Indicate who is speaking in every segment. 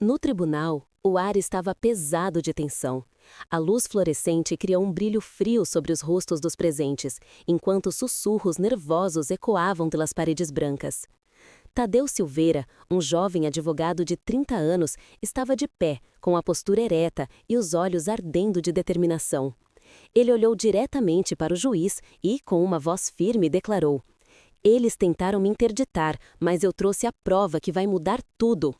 Speaker 1: No tribunal, o ar estava pesado de tensão. A luz fluorescente criou um brilho frio sobre os rostos dos presentes, enquanto sussurros nervosos ecoavam pelas paredes brancas. Tadeu Silveira, um jovem advogado de 30 anos, estava de pé, com a postura ereta e os olhos ardendo de determinação. Ele olhou diretamente para o juiz e, com uma voz firme, declarou: "Eles tentaram me interditar, mas eu trouxe a prova que vai mudar tudo."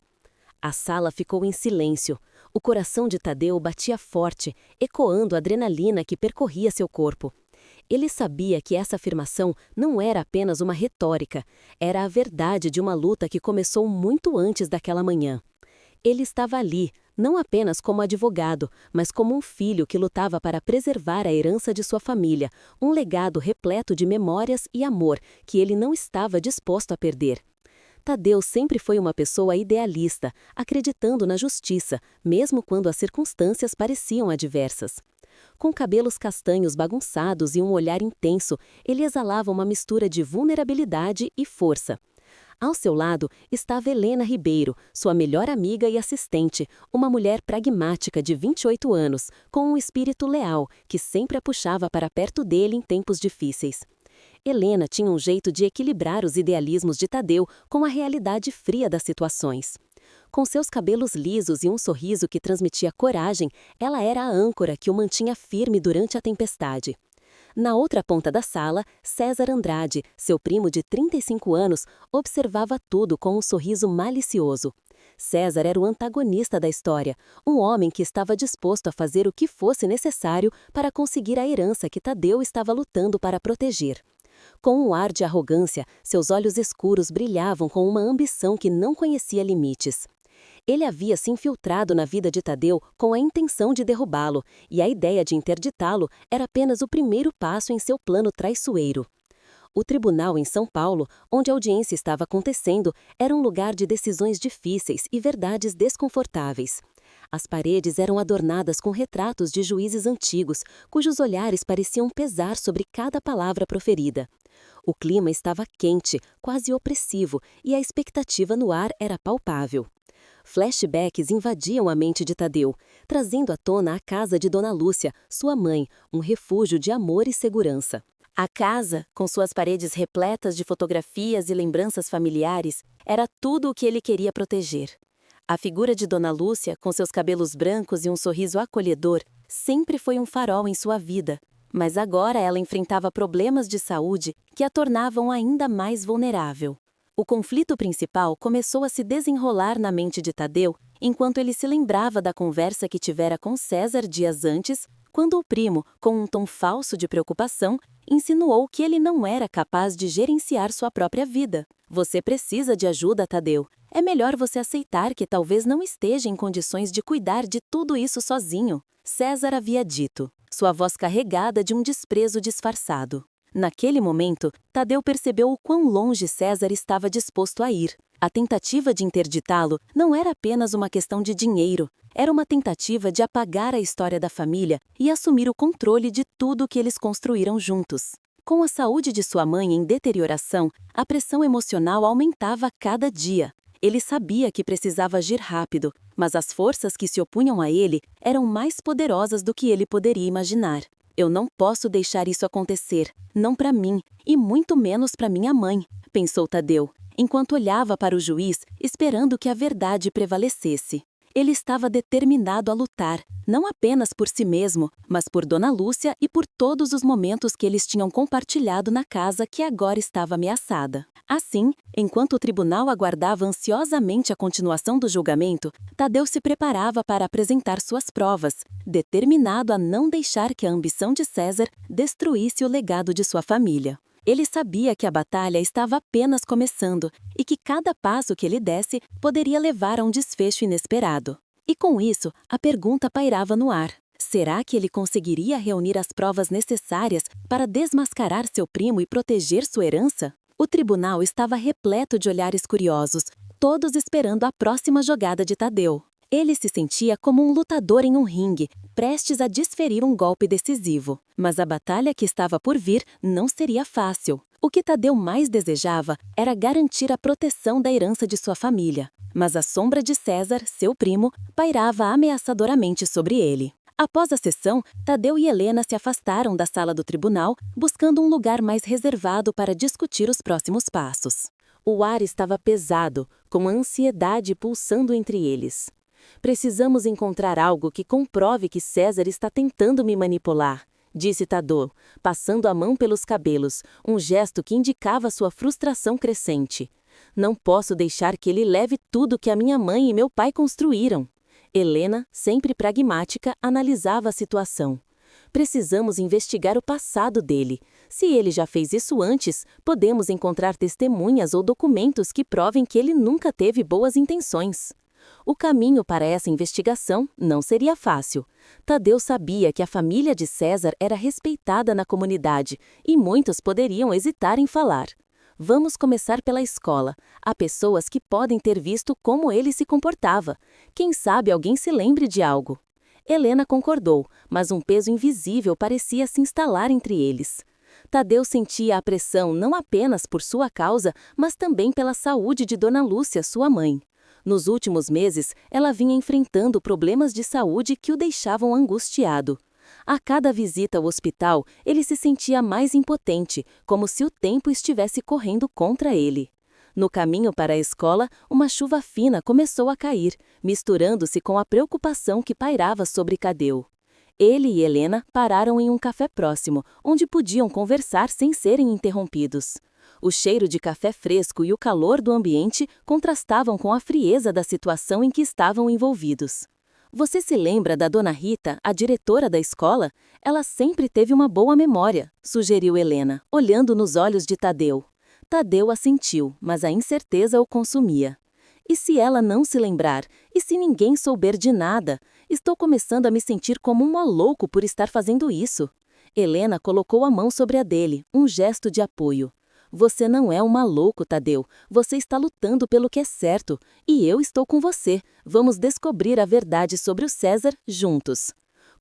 Speaker 1: A sala ficou em silêncio. O coração de Tadeu batia forte, ecoando a adrenalina que percorria seu corpo. Ele sabia que essa afirmação não era apenas uma retórica, era a verdade de uma luta que começou muito antes daquela manhã. Ele estava ali, não apenas como advogado, mas como um filho que lutava para preservar a herança de sua família, um legado repleto de memórias e amor que ele não estava disposto a perder. Tadeu sempre foi uma pessoa idealista, acreditando na justiça, mesmo quando as circunstâncias pareciam adversas. Com cabelos castanhos bagunçados e um olhar intenso, ele exalava uma mistura de vulnerabilidade e força. Ao seu lado estava Helena Ribeiro, sua melhor amiga e assistente, uma mulher pragmática de 28 anos, com um espírito leal, que sempre a puxava para perto dele em tempos difíceis. Helena tinha um jeito de equilibrar os idealismos de Tadeu com a realidade fria das situações. Com seus cabelos lisos e um sorriso que transmitia coragem, ela era a âncora que o mantinha firme durante a tempestade. Na outra ponta da sala, César Andrade, seu primo de 35 anos, observava tudo com um sorriso malicioso. César era o antagonista da história, um homem que estava disposto a fazer o que fosse necessário para conseguir a herança que Tadeu estava lutando para proteger. Com um ar de arrogância, seus olhos escuros brilhavam com uma ambição que não conhecia limites. Ele havia se infiltrado na vida de Tadeu com a intenção de derrubá-lo, e a ideia de interditá-lo era apenas o primeiro passo em seu plano traiçoeiro. O tribunal em São Paulo, onde a audiência estava acontecendo, era um lugar de decisões difíceis e verdades desconfortáveis. As paredes eram adornadas com retratos de juízes antigos, cujos olhares pareciam pesar sobre cada palavra proferida. O clima estava quente, quase opressivo, e a expectativa no ar era palpável. Flashbacks invadiam a mente de Tadeu, trazendo à tona a casa de Dona Lúcia, sua mãe, um refúgio de amor e segurança. A casa, com suas paredes repletas de fotografias e lembranças familiares, era tudo o que ele queria proteger. A figura de Dona Lúcia, com seus cabelos brancos e um sorriso acolhedor, sempre foi um farol em sua vida, mas agora ela enfrentava problemas de saúde que a tornavam ainda mais vulnerável. O conflito principal começou a se desenrolar na mente de Tadeu enquanto ele se lembrava da conversa que tivera com César dias antes, quando o primo, com um tom falso de preocupação, insinuou que ele não era capaz de gerenciar sua própria vida. "Você precisa de ajuda, Tadeu. É melhor você aceitar que talvez não esteja em condições de cuidar de tudo isso sozinho", César havia dito, sua voz carregada de um desprezo disfarçado. Naquele momento, Tadeu percebeu o quão longe César estava disposto a ir. A tentativa de interditá-lo não era apenas uma questão de dinheiro, era uma tentativa de apagar a história da família e assumir o controle de tudo que eles construíram juntos. Com a saúde de sua mãe em deterioração, a pressão emocional aumentava a cada dia. Ele sabia que precisava agir rápido, mas as forças que se opunham a ele eram mais poderosas do que ele poderia imaginar. "Eu não posso deixar isso acontecer, não para mim, e muito menos para minha mãe", pensou Tadeu, enquanto olhava para o juiz, esperando que a verdade prevalecesse. Ele estava determinado a lutar, não apenas por si mesmo, mas por Dona Lúcia e por todos os momentos que eles tinham compartilhado na casa que agora estava ameaçada. Assim, enquanto o tribunal aguardava ansiosamente a continuação do julgamento, Tadeu se preparava para apresentar suas provas, determinado a não deixar que a ambição de César destruísse o legado de sua família. Ele sabia que a batalha estava apenas começando e que cada passo que ele desse poderia levar a um desfecho inesperado. E com isso, a pergunta pairava no ar: será que ele conseguiria reunir as provas necessárias para desmascarar seu primo e proteger sua herança? O tribunal estava repleto de olhares curiosos, todos esperando a próxima jogada de Tadeu. Ele se sentia como um lutador em um ringue, prestes a desferir um golpe decisivo. Mas a batalha que estava por vir não seria fácil. O que Tadeu mais desejava era garantir a proteção da herança de sua família, mas a sombra de César, seu primo, pairava ameaçadoramente sobre ele. Após a sessão, Tadeu e Helena se afastaram da sala do tribunal, buscando um lugar mais reservado para discutir os próximos passos. O ar estava pesado, com a ansiedade pulsando entre eles. Precisamos encontrar algo que comprove que César está tentando me manipular, disse Tadeu, passando a mão pelos cabelos, um gesto que indicava sua frustração crescente. Não posso deixar que ele leve tudo que a minha mãe e meu pai construíram. Helena, sempre pragmática, analisava a situação. Precisamos investigar o passado dele. Se ele já fez isso antes, podemos encontrar testemunhas ou documentos que provem que ele nunca teve boas intenções. O caminho para essa investigação não seria fácil. Tadeu sabia que a família de César era respeitada na comunidade e muitos poderiam hesitar em falar. Vamos começar pela escola. Há pessoas que podem ter visto como ele se comportava. Quem sabe alguém se lembre de algo. Helena concordou, mas um peso invisível parecia se instalar entre eles. Tadeu sentia a pressão não apenas por sua causa, mas também pela saúde de Dona Lúcia, sua mãe. Nos últimos meses, ela vinha enfrentando problemas de saúde que o deixavam angustiado. A cada visita ao hospital, ele se sentia mais impotente, como se o tempo estivesse correndo contra ele. No caminho para a escola, uma chuva fina começou a cair, misturando-se com a preocupação que pairava sobre Tadeu. Ele e Helena pararam em um café próximo, onde podiam conversar sem serem interrompidos. O cheiro de café fresco e o calor do ambiente contrastavam com a frieza da situação em que estavam envolvidos. Você se lembra da Dona Rita, a diretora da escola? Ela sempre teve uma boa memória, sugeriu Helena, olhando nos olhos de Tadeu. Tadeu assentiu, mas a incerteza o consumia. E se ela não se lembrar? E se ninguém souber de nada? Estou começando a me sentir como um maluco por estar fazendo isso. Helena colocou a mão sobre a dele, um gesto de apoio. Você não é um maluco, Tadeu. Você está lutando pelo que é certo. E eu estou com você. Vamos descobrir a verdade sobre o César juntos.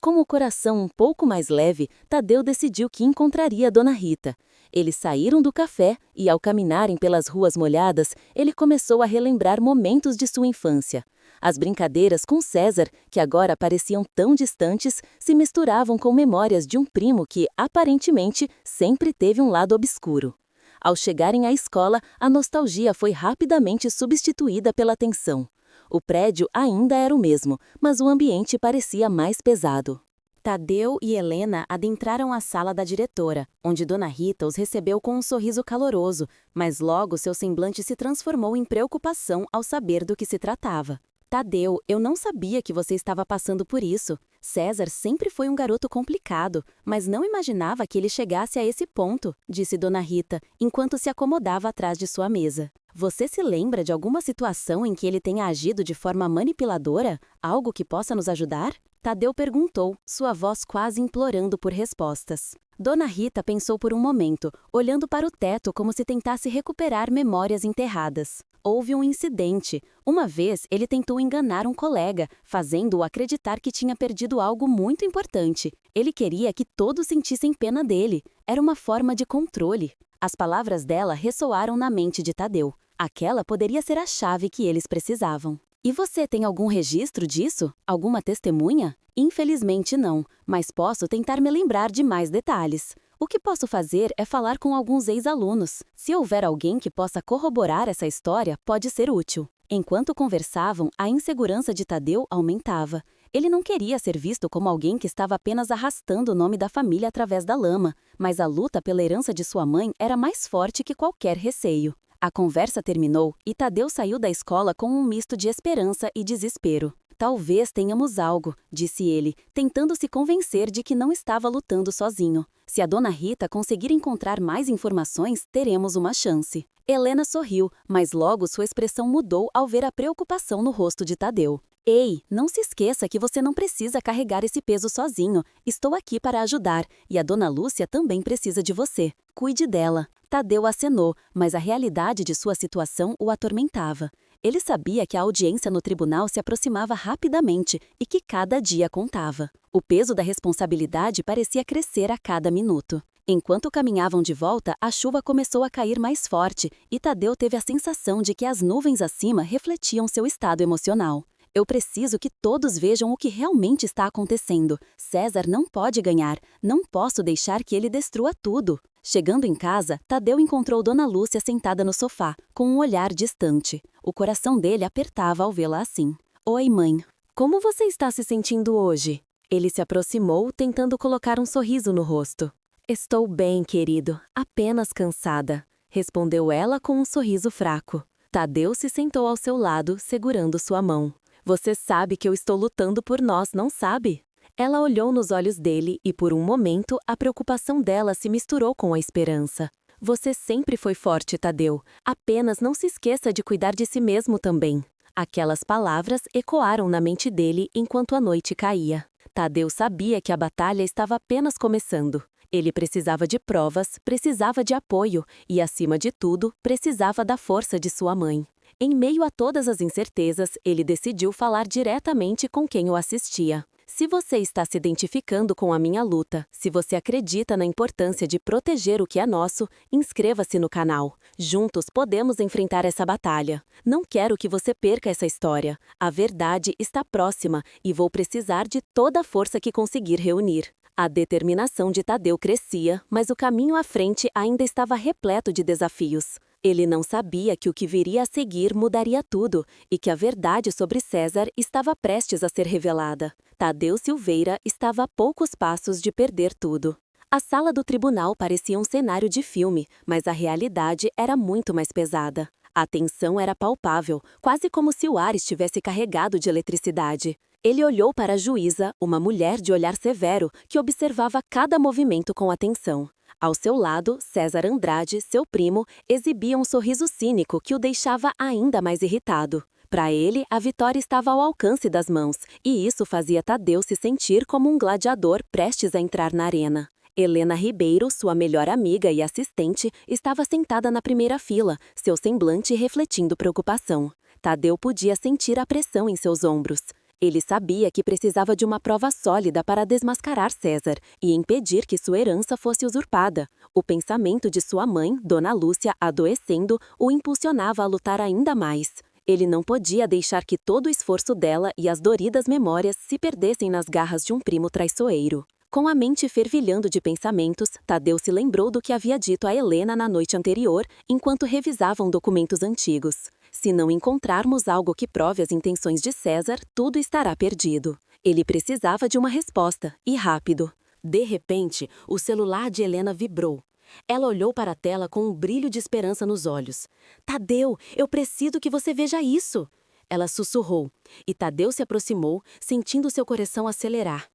Speaker 1: Com o coração um pouco mais leve, Tadeu decidiu que encontraria Dona Rita. Eles saíram do café e, ao caminharem pelas ruas molhadas, ele começou a relembrar momentos de sua infância. As brincadeiras com César, que agora pareciam tão distantes, se misturavam com memórias de um primo que, aparentemente, sempre teve um lado obscuro. Ao chegarem à escola, a nostalgia foi rapidamente substituída pela tensão. O prédio ainda era o mesmo, mas o ambiente parecia mais pesado. Tadeu e Helena adentraram a sala da diretora, onde Dona Rita os recebeu com um sorriso caloroso, mas logo seu semblante se transformou em preocupação ao saber do que se tratava. Tadeu, eu não sabia que você estava passando por isso. César sempre foi um garoto complicado, mas não imaginava que ele chegasse a esse ponto, disse Dona Rita, enquanto se acomodava atrás de sua mesa. Você se lembra de alguma situação em que ele tenha agido de forma manipuladora? Algo que possa nos ajudar? Tadeu perguntou, sua voz quase implorando por respostas. Dona Rita pensou por um momento, olhando para o teto como se tentasse recuperar memórias enterradas. Houve um incidente. Uma vez, ele tentou enganar um colega, fazendo-o acreditar que tinha perdido algo muito importante. Ele queria que todos sentissem pena dele. Era uma forma de controle. As palavras dela ressoaram na mente de Tadeu. Aquela poderia ser a chave que eles precisavam. E você tem algum registro disso? Alguma testemunha? Infelizmente não, mas posso tentar me lembrar de mais detalhes. O que posso fazer é falar com alguns ex-alunos. Se houver alguém que possa corroborar essa história, pode ser útil. Enquanto conversavam, a insegurança de Tadeu aumentava. Ele não queria ser visto como alguém que estava apenas arrastando o nome da família através da lama, mas a luta pela herança de sua mãe era mais forte que qualquer receio. A conversa terminou e Tadeu saiu da escola com um misto de esperança e desespero. Talvez tenhamos algo, disse ele, tentando se convencer de que não estava lutando sozinho. Se a Dona Rita conseguir encontrar mais informações, teremos uma chance. Helena sorriu, mas logo sua expressão mudou ao ver a preocupação no rosto de Tadeu. Ei, não se esqueça que você não precisa carregar esse peso sozinho. Estou aqui para ajudar, e a Dona Lúcia também precisa de você. Cuide dela. Tadeu acenou, mas a realidade de sua situação o atormentava. Ele sabia que a audiência no tribunal se aproximava rapidamente e que cada dia contava. O peso da responsabilidade parecia crescer a cada minuto. Enquanto caminhavam de volta, a chuva começou a cair mais forte e Tadeu teve a sensação de que as nuvens acima refletiam seu estado emocional. Eu preciso que todos vejam o que realmente está acontecendo. César não pode ganhar. Não posso deixar que ele destrua tudo. Chegando em casa, Tadeu encontrou Dona Lúcia sentada no sofá, com um olhar distante. O coração dele apertava ao vê-la assim. Oi, mãe. Como você está se sentindo hoje? Ele se aproximou, tentando colocar um sorriso no rosto. Estou bem, querido. Apenas cansada, respondeu ela com um sorriso fraco. Tadeu se sentou ao seu lado, segurando sua mão. Você sabe que eu estou lutando por nós, não sabe? Ela olhou nos olhos dele e, por um momento, a preocupação dela se misturou com a esperança. Você sempre foi forte, Tadeu. Apenas não se esqueça de cuidar de si mesmo também. Aquelas palavras ecoaram na mente dele enquanto a noite caía. Tadeu sabia que a batalha estava apenas começando. Ele precisava de provas, precisava de apoio e, acima de tudo, precisava da força de sua mãe. Em meio a todas as incertezas, ele decidiu falar diretamente com quem o assistia. Se você está se identificando com a minha luta, se você acredita na importância de proteger o que é nosso, inscreva-se no canal. Juntos podemos enfrentar essa batalha. Não quero que você perca essa história. A verdade está próxima e vou precisar de toda a força que conseguir reunir. A determinação de Tadeu crescia, mas o caminho à frente ainda estava repleto de desafios. Ele não sabia que o que viria a seguir mudaria tudo e que a verdade sobre César estava prestes a ser revelada. Tadeu Silveira estava a poucos passos de perder tudo. A sala do tribunal parecia um cenário de filme, mas a realidade era muito mais pesada. A tensão era palpável, quase como se o ar estivesse carregado de eletricidade. Ele olhou para a juíza, uma mulher de olhar severo, que observava cada movimento com atenção. Ao seu lado, César Andrade, seu primo, exibia um sorriso cínico que o deixava ainda mais irritado. Para ele, a vitória estava ao alcance das mãos, e isso fazia Tadeu se sentir como um gladiador prestes a entrar na arena. Helena Ribeiro, sua melhor amiga e assistente, estava sentada na primeira fila, seu semblante refletindo preocupação. Tadeu podia sentir a pressão em seus ombros. Ele sabia que precisava de uma prova sólida para desmascarar César e impedir que sua herança fosse usurpada. O pensamento de sua mãe, Dona Lúcia, adoecendo, o impulsionava a lutar ainda mais. Ele não podia deixar que todo o esforço dela e as doridas memórias se perdessem nas garras de um primo traiçoeiro. Com a mente fervilhando de pensamentos, Tadeu se lembrou do que havia dito a Helena na noite anterior, enquanto revisavam documentos antigos. Se não encontrarmos algo que prove as intenções de César, tudo estará perdido. Ele precisava de uma resposta, e rápido. De repente, o celular de Helena vibrou. Ela olhou para a tela com um brilho de esperança nos olhos. Tadeu, eu preciso que você veja isso! Ela sussurrou, e Tadeu se aproximou, sentindo seu coração acelerar.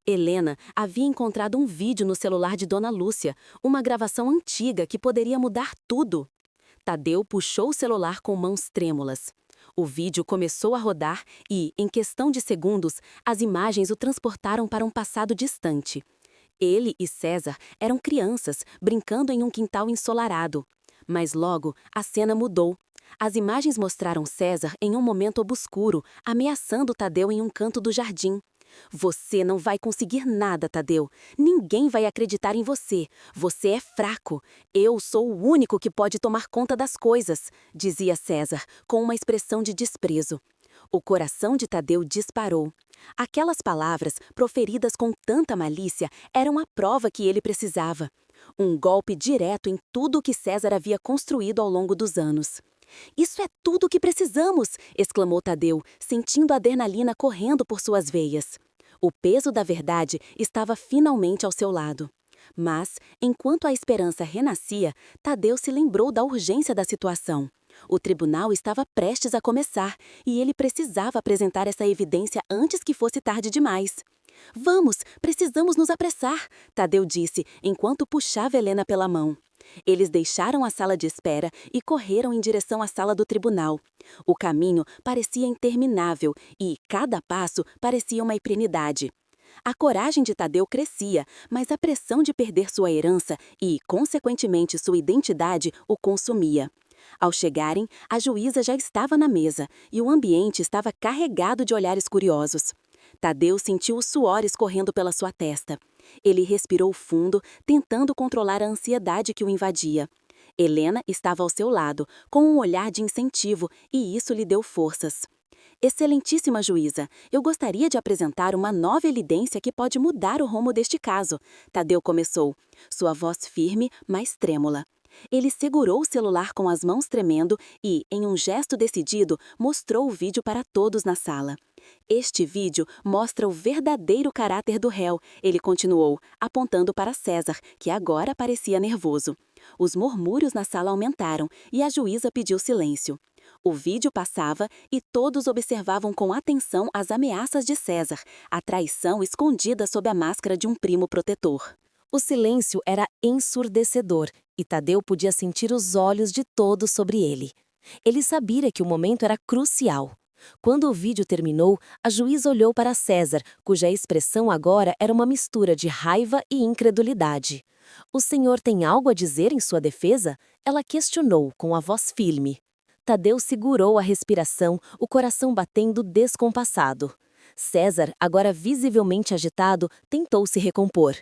Speaker 1: Helena havia encontrado um vídeo no celular de Dona Lúcia, uma gravação antiga que poderia mudar tudo. Tadeu puxou o celular com mãos trêmulas. O vídeo começou a rodar e, em questão de segundos, as imagens o transportaram para um passado distante. Ele e César eram crianças, brincando em um quintal ensolarado. Mas logo, a cena mudou. As imagens mostraram César em um momento obscuro, ameaçando Tadeu em um canto do jardim. Você não vai conseguir nada, Tadeu. Ninguém vai acreditar em você. Você é fraco. Eu sou o único que pode tomar conta das coisas, dizia César, com uma expressão de desprezo. O coração de Tadeu disparou. Aquelas palavras, proferidas com tanta malícia, eram a prova que ele precisava. Um golpe direto em tudo o que César havia construído ao longo dos anos. Isso é tudo o que precisamos! Exclamou Tadeu, sentindo a adrenalina correndo por suas veias. O peso da verdade estava finalmente ao seu lado. Mas, enquanto a esperança renascia, Tadeu se lembrou da urgência da situação. O tribunal estava prestes a começar e ele precisava apresentar essa evidência antes que fosse tarde demais. Vamos, precisamos nos apressar, Tadeu disse, enquanto puxava Helena pela mão. Eles deixaram a sala de espera e correram em direção à sala do tribunal. O caminho parecia interminável e, cada passo, parecia uma eternidade. A coragem de Tadeu crescia, mas a pressão de perder sua herança e, consequentemente, sua identidade o consumia. Ao chegarem, a juíza já estava na mesa e o ambiente estava carregado de olhares curiosos. Tadeu sentiu o suor escorrendo pela sua testa. Ele respirou fundo, tentando controlar a ansiedade que o invadia. Helena estava ao seu lado, com um olhar de incentivo, e isso lhe deu forças. Excelentíssima juíza, eu gostaria de apresentar uma nova evidência que pode mudar o rumo deste caso. Tadeu começou, sua voz firme, mas trêmula. Ele segurou o celular com as mãos tremendo e, em um gesto decidido, mostrou o vídeo para todos na sala. Este vídeo mostra o verdadeiro caráter do réu, ele continuou, apontando para César, que agora parecia nervoso. Os murmúrios na sala aumentaram e a juíza pediu silêncio. O vídeo passava e todos observavam com atenção as ameaças de César, a traição escondida sob a máscara de um primo protetor. O silêncio era ensurdecedor e Tadeu podia sentir os olhos de todos sobre ele. Ele sabia que o momento era crucial. Quando o vídeo terminou, a juíza olhou para César, cuja expressão agora era uma mistura de raiva e incredulidade. "O senhor tem algo a dizer em sua defesa?" Ela questionou com a voz firme. Tadeu segurou a respiração, o coração batendo descompassado. César, agora visivelmente agitado, tentou se recompor.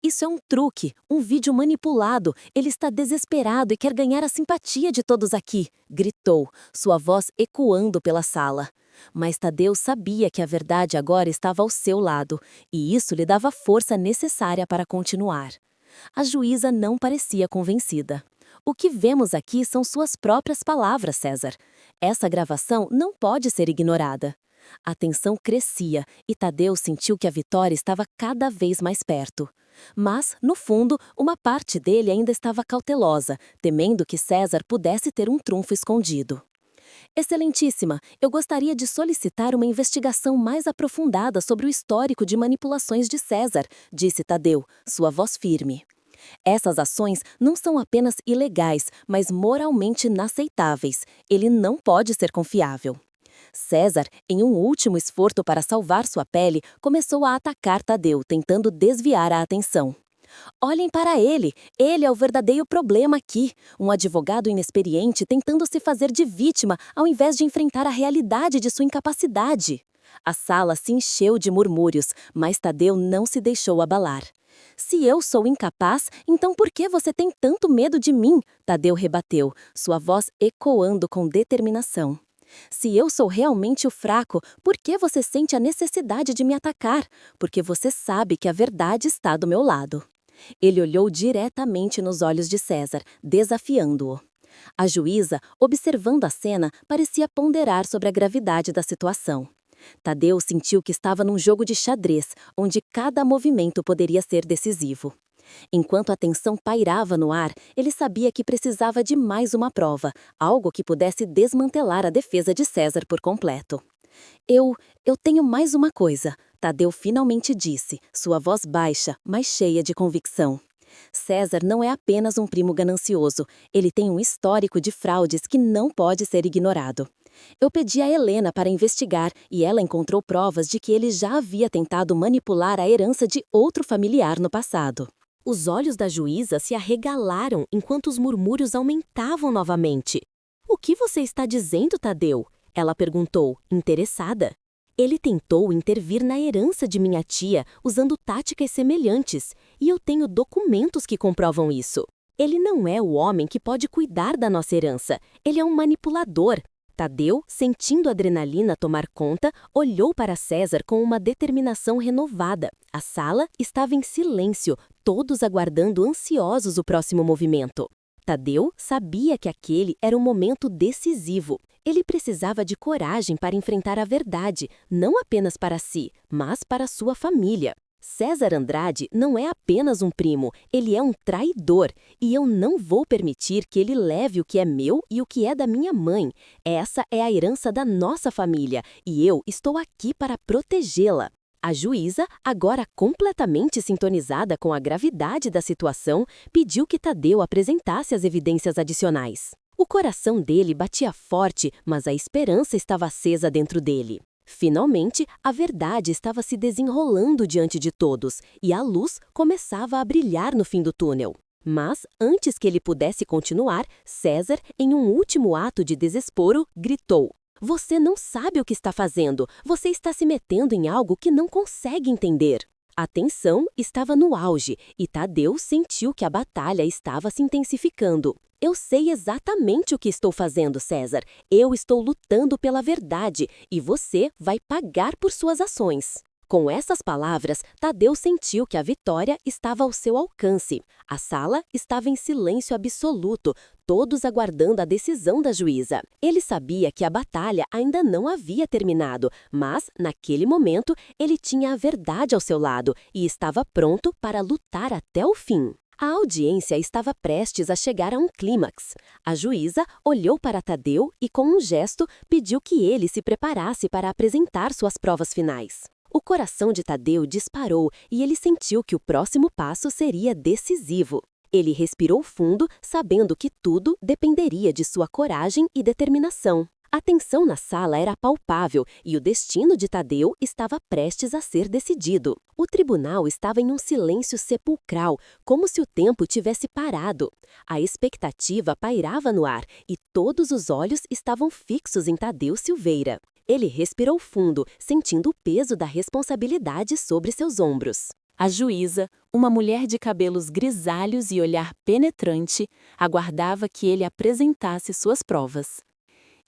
Speaker 1: "Isso é um truque, um vídeo manipulado. Ele está desesperado e quer ganhar a simpatia de todos aqui", gritou, sua voz ecoando pela sala. Mas Tadeu sabia que a verdade agora estava ao seu lado, e isso lhe dava a força necessária para continuar. A juíza não parecia convencida. "O que vemos aqui são suas próprias palavras, César. Essa gravação não pode ser ignorada." A tensão crescia e Tadeu sentiu que a vitória estava cada vez mais perto. Mas, no fundo, uma parte dele ainda estava cautelosa, temendo que César pudesse ter um trunfo escondido. "Excelentíssima, eu gostaria de solicitar uma investigação mais aprofundada sobre o histórico de manipulações de César", disse Tadeu, sua voz firme. "Essas ações não são apenas ilegais, mas moralmente inaceitáveis. Ele não pode ser confiável." César, em um último esforço para salvar sua pele, começou a atacar Tadeu, tentando desviar a atenção. "Olhem para ele! Ele é o verdadeiro problema aqui. Um advogado inexperiente tentando se fazer de vítima ao invés de enfrentar a realidade de sua incapacidade." A sala se encheu de murmúrios, mas Tadeu não se deixou abalar. "Se eu sou incapaz, então por que você tem tanto medo de mim?" Tadeu rebateu, sua voz ecoando com determinação. "Se eu sou realmente o fraco, por que você sente a necessidade de me atacar? Porque você sabe que a verdade está do meu lado." Ele olhou diretamente nos olhos de César, desafiando-o. A juíza, observando a cena, parecia ponderar sobre a gravidade da situação. Tadeu sentiu que estava num jogo de xadrez, onde cada movimento poderia ser decisivo. Enquanto a tensão pairava no ar, ele sabia que precisava de mais uma prova, algo que pudesse desmantelar a defesa de César por completo. Eu tenho mais uma coisa", Tadeu finalmente disse, sua voz baixa, mas cheia de convicção. "César não é apenas um primo ganancioso, ele tem um histórico de fraudes que não pode ser ignorado. Eu pedi a Helena para investigar e ela encontrou provas de que ele já havia tentado manipular a herança de outro familiar no passado." Os olhos da juíza se arregalaram enquanto os murmúrios aumentavam novamente. "O que você está dizendo, Tadeu?" ela perguntou, interessada. "Ele tentou intervir na herança de minha tia usando táticas semelhantes, e eu tenho documentos que comprovam isso. Ele não é o homem que pode cuidar da nossa herança, ele é um manipulador." Tadeu, sentindo a adrenalina tomar conta, olhou para César com uma determinação renovada. A sala estava em silêncio, todos aguardando ansiosos o próximo movimento. Tadeu sabia que aquele era um momento decisivo. Ele precisava de coragem para enfrentar a verdade, não apenas para si, mas para sua família. César Andrade não é apenas um primo, ele é um traidor, e eu não vou permitir que ele leve o que é meu e o que é da minha mãe. Essa é a herança da nossa família, e eu estou aqui para protegê-la." A juíza, agora completamente sintonizada com a gravidade da situação, pediu que Tadeu apresentasse as evidências adicionais. O coração dele batia forte, mas a esperança estava acesa dentro dele. Finalmente, a verdade estava se desenrolando diante de todos, e a luz começava a brilhar no fim do túnel. Mas, antes que ele pudesse continuar, César, em um último ato de desespero, gritou: "Você não sabe o que está fazendo, você está se metendo em algo que não consegue entender." A tensão estava no auge e Tadeu sentiu que a batalha estava se intensificando. Eu sei exatamente o que estou fazendo, César. Eu estou lutando pela verdade e você vai pagar por suas ações. Com essas palavras, Tadeu sentiu que a vitória estava ao seu alcance. A sala estava em silêncio absoluto, todos aguardando a decisão da juíza. Ele sabia que a batalha ainda não havia terminado, mas, naquele momento, ele tinha a verdade ao seu lado e estava pronto para lutar até o fim. A audiência estava prestes a chegar a um clímax. A juíza olhou para Tadeu e, com um gesto, pediu que ele se preparasse para apresentar suas provas finais. O coração de Tadeu disparou e ele sentiu que o próximo passo seria decisivo. Ele respirou fundo, sabendo que tudo dependeria de sua coragem e determinação. A tensão na sala era palpável e o destino de Tadeu estava prestes a ser decidido. O tribunal estava em um silêncio sepulcral, como se o tempo tivesse parado. A expectativa pairava no ar e todos os olhos estavam fixos em Tadeu Silveira. Ele respirou fundo, sentindo o peso da responsabilidade sobre seus ombros. A juíza, uma mulher de cabelos grisalhos e olhar penetrante, aguardava que ele apresentasse suas provas.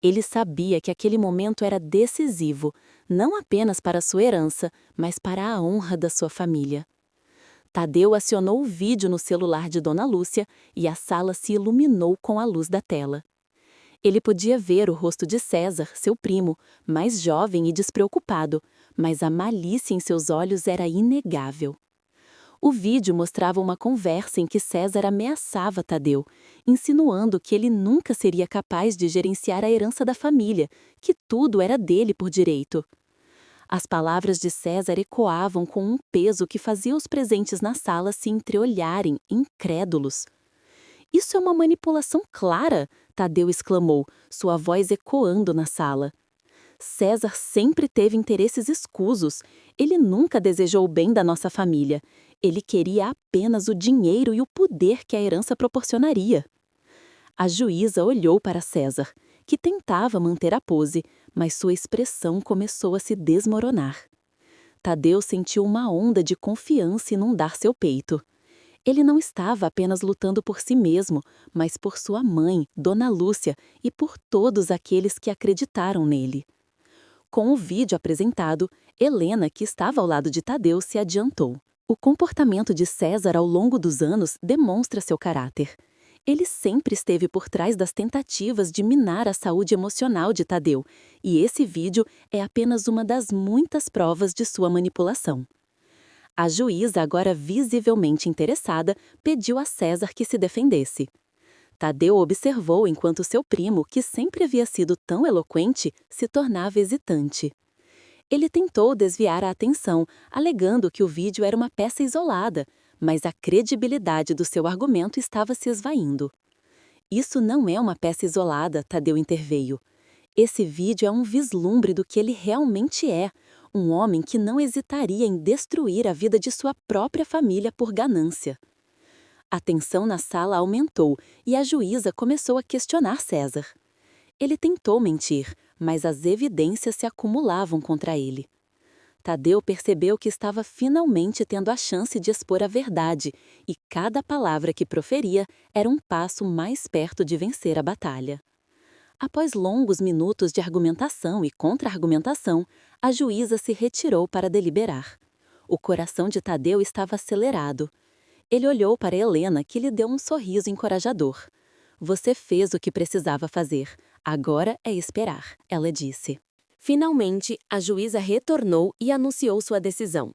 Speaker 1: Ele sabia que aquele momento era decisivo, não apenas para sua herança, mas para a honra da sua família. Tadeu acionou o vídeo no celular de Dona Lúcia e a sala se iluminou com a luz da tela. Ele podia ver o rosto de César, seu primo, mais jovem e despreocupado, mas a malícia em seus olhos era inegável. O vídeo mostrava uma conversa em que César ameaçava Tadeu, insinuando que ele nunca seria capaz de gerenciar a herança da família, que tudo era dele por direito. As palavras de César ecoavam com um peso que fazia os presentes na sala se entreolharem, incrédulos. "Isso é uma manipulação clara", Tadeu exclamou, sua voz ecoando na sala. César sempre teve interesses escusos. Ele nunca desejou o bem da nossa família. Ele queria apenas o dinheiro e o poder que a herança proporcionaria. A juíza olhou para César, que tentava manter a pose, mas sua expressão começou a se desmoronar. Tadeu sentiu uma onda de confiança inundar seu peito. Ele não estava apenas lutando por si mesmo, mas por sua mãe, Dona Lúcia, e por todos aqueles que acreditaram nele. Com o vídeo apresentado, Helena, que estava ao lado de Tadeu, se adiantou. O comportamento de César ao longo dos anos demonstra seu caráter. Ele sempre esteve por trás das tentativas de minar a saúde emocional de Tadeu, e esse vídeo é apenas uma das muitas provas de sua manipulação. A juíza, agora visivelmente interessada, pediu a César que se defendesse. Tadeu observou enquanto seu primo, que sempre havia sido tão eloquente, se tornava hesitante. Ele tentou desviar a atenção, alegando que o vídeo era uma peça isolada, mas a credibilidade do seu argumento estava se esvaindo. "Isso não é uma peça isolada", Tadeu interveio. "Esse vídeo é um vislumbre do que ele realmente é, um homem que não hesitaria em destruir a vida de sua própria família por ganância." A tensão na sala aumentou e a juíza começou a questionar César. Ele tentou mentir, mas as evidências se acumulavam contra ele. Tadeu percebeu que estava finalmente tendo a chance de expor a verdade, e cada palavra que proferia era um passo mais perto de vencer a batalha. Após longos minutos de argumentação e contra-argumentação, a juíza se retirou para deliberar. O coração de Tadeu estava acelerado. Ele olhou para Helena, que lhe deu um sorriso encorajador. "Você fez o que precisava fazer. Agora é esperar", ela disse. Finalmente, a juíza retornou e anunciou sua decisão.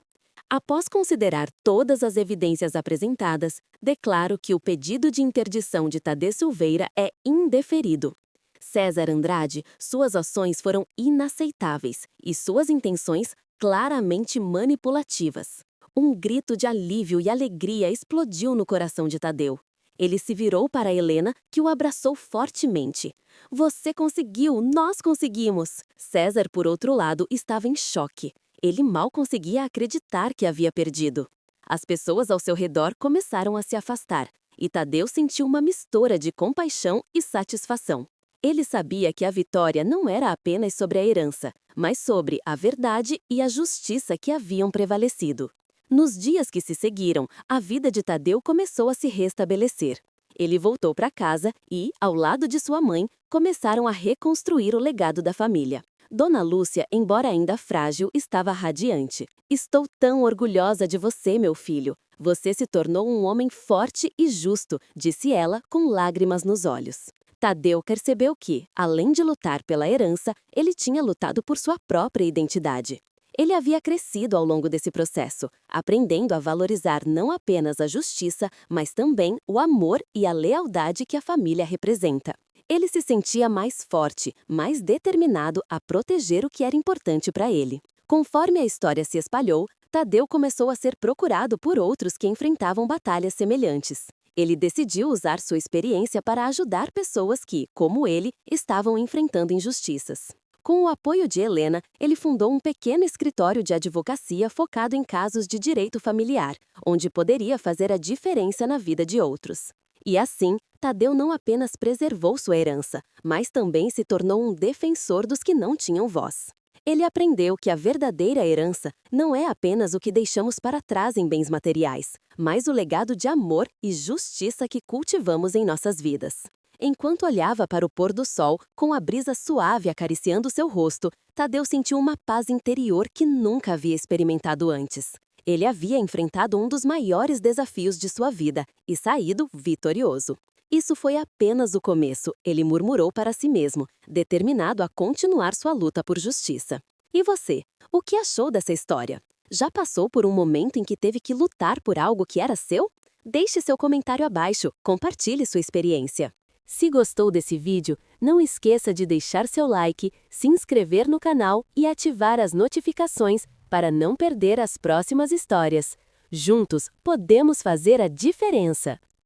Speaker 1: "Após considerar todas as evidências apresentadas, declaro que o pedido de interdição de Tadeu Silveira é indeferido. César Andrade, suas ações foram inaceitáveis e suas intenções claramente manipulativas." Um grito de alívio e alegria explodiu no coração de Tadeu. Ele se virou para Helena, que o abraçou fortemente. "Você conseguiu! Nós conseguimos!" César, por outro lado, estava em choque. Ele mal conseguia acreditar que havia perdido. As pessoas ao seu redor começaram a se afastar, e Tadeu sentiu uma mistura de compaixão e satisfação. Ele sabia que a vitória não era apenas sobre a herança, mas sobre a verdade e a justiça que haviam prevalecido. Nos dias que se seguiram, a vida de Tadeu começou a se restabelecer. Ele voltou para casa e, ao lado de sua mãe, começaram a reconstruir o legado da família. Dona Lúcia, embora ainda frágil, estava radiante. "Estou tão orgulhosa de você, meu filho. Você se tornou um homem forte e justo", disse ela, com lágrimas nos olhos. Tadeu percebeu que, além de lutar pela herança, ele tinha lutado por sua própria identidade. Ele havia crescido ao longo desse processo, aprendendo a valorizar não apenas a justiça, mas também o amor e a lealdade que a família representa. Ele se sentia mais forte, mais determinado a proteger o que era importante para ele. Conforme a história se espalhou, Tadeu começou a ser procurado por outros que enfrentavam batalhas semelhantes. Ele decidiu usar sua experiência para ajudar pessoas que, como ele, estavam enfrentando injustiças. Com o apoio de Helena, ele fundou um pequeno escritório de advocacia focado em casos de direito familiar, onde poderia fazer a diferença na vida de outros. E assim, Tadeu não apenas preservou sua herança, mas também se tornou um defensor dos que não tinham voz. Ele aprendeu que a verdadeira herança não é apenas o que deixamos para trás em bens materiais, mas o legado de amor e justiça que cultivamos em nossas vidas. Enquanto olhava para o pôr do sol, com a brisa suave acariciando seu rosto, Tadeu sentiu uma paz interior que nunca havia experimentado antes. Ele havia enfrentado um dos maiores desafios de sua vida e saído vitorioso. "Isso foi apenas o começo", ele murmurou para si mesmo, determinado a continuar sua luta por justiça. E você, o que achou dessa história? Já passou por um momento em que teve que lutar por algo que era seu? Deixe seu comentário abaixo, compartilhe sua experiência. Se gostou desse vídeo, não esqueça de deixar seu like, se inscrever no canal e ativar as notificações para não perder as próximas histórias. Juntos, podemos fazer a diferença!